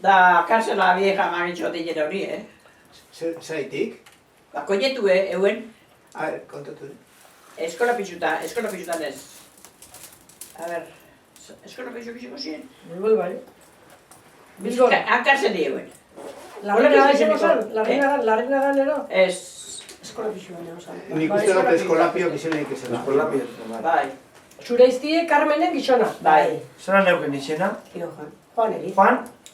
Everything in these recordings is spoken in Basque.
Da, karsela vieja magitxo dira hori, Zaitik? Ba, koinetu euen, A ver, kontatu. eskola pixutan ez. A ber, eskola pixuko ziren? Bai. Bizkola. Han karseli euen. Larrina izango zen? Larrina ganero? Ez. Eskola pixu baina osan. Nik uste dut eskolapio gizoneik izan. Eskolapio. Bai. Zure iztie Carmenen gizona? Bai. Zeran neuken izena? Juan Eriz.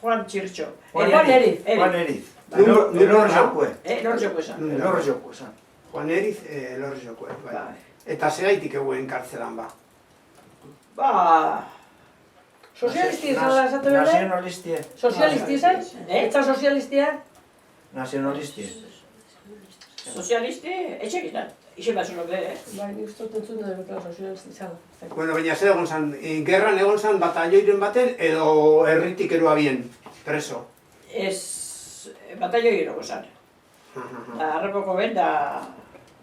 Juan Txirtxo. Juan Eriz. Juan Eriz. Elor jokue. Elor joko esan. Elor jokue esan. Juan Eriz, elor jokue. Bai. Eta zegaitik eguen kartzelan ba? Ba... Sozialisti izan esate bere? Nazionalistie. Sozialisti izan? Eta sozialistia? Nazionalistie. Sozialisti, etxekitan. Ixe batzunok bere. Bai, nik uste dut entzun dut sozialisti izan. Bueno, baina zer egon zan, gerran egon zan batalloiren baten edo herritik eroa bien, preso. Ez... Batallo gero gozan. Da, harrapoko ben da...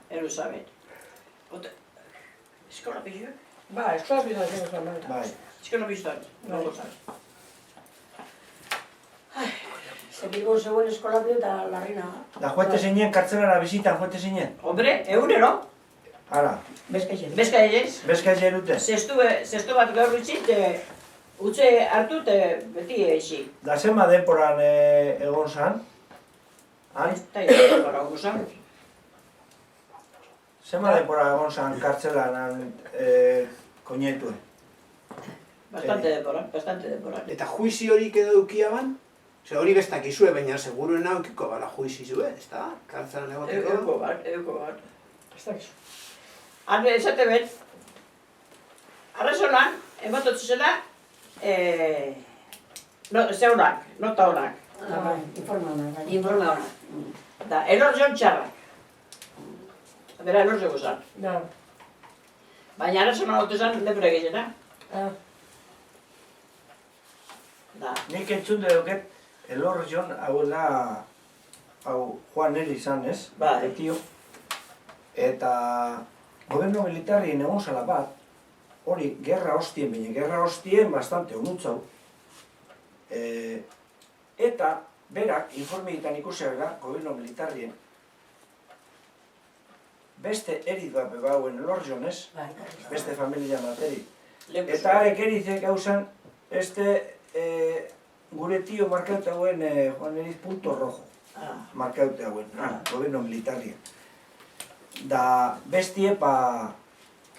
Eruzaben. Eskola pixu? Ba, eskola pixu izango zen, bai. Bai. Eskola pixutan, no gozan. Bilbon zegoen eskolapio eta larrina. Da joete zinen, kartzelara bizitan joete zinen? Hombre, egunero? Hala. Bezkaixen. Bezka egez? Bezka ez erute? Zestu bat gaur utzit, utze hartu beti eixi. Da zenba denporan egon zan? Han? Eta gara gozan. Zenba denpora egon zan kartzelan koinetuen? Bastante denbora. Eta juizi horik edo eukiaban? Ose hori bestak izue, baina seguruen aukiko bala juizi zuen, ez da? Kartzelan egoteko? Euko bat. Ez dakizu. Han esate bet, arrazonan, emototzu zela, zeunak, nota honak. Informa honak. Informa honak. Da, eror zion txarrak. Bera, eror zego zan. Da. Baina arrazonan hau zan, lepure egizena. Da. Nik entzun duket, Elor Jon hauela, hau Juan Eri izan ez? Bai. Tio. Eta gobernu militarrien egon zala bat, hori gerra hostien bine, gerra hostien bastante onutzau. Eta berak informietan ikuseela gobernu militarrien beste erit bat bebauen Elor Jon ez? Beste familia materi. Eta arek erizek gauzan, gure tio markaute hauen Juan Eriz punto rojo. Markaute hauen, gobernu militarrien. Da bestie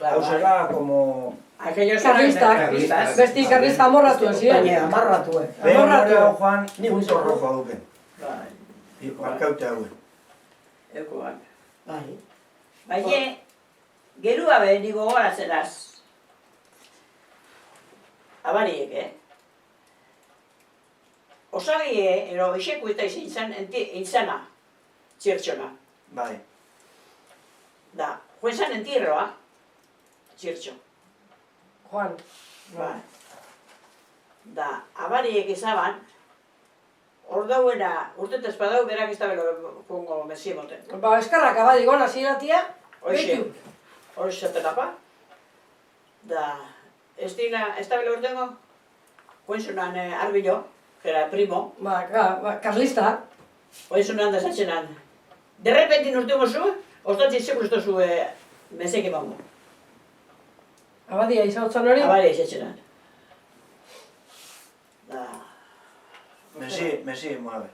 hausela como... Karlistak. Besti karlista amorratu ziren. Amarratu, Behemore hau Juan punto rojo duken. Bai. Markaute hauen. Euko bat. Bai. Baina, gerua be, nigo gogorazenaz. Abariek, Osagie, ero iseko eta izana, txirtxona. Bai. Da, joan zan entierroa, txirtxo. Juan. Bai. Da, abariek ezaban, hor dauena, urtetez badau, berak ez da belo pongo mesie moten. Ba, eskarrak abadi gona ziratia. Hoxe, hori zaten apa. Da, ez da belo urtengo, joan zunan arbilo, era primo. Ba, karlista. Hoy sunan da zatzenan. De repente urtengo zu, ostatzi seguro zu meseke bango. Abadia izautzan hori? Abadia zatzenan. Da. Mesi mueve.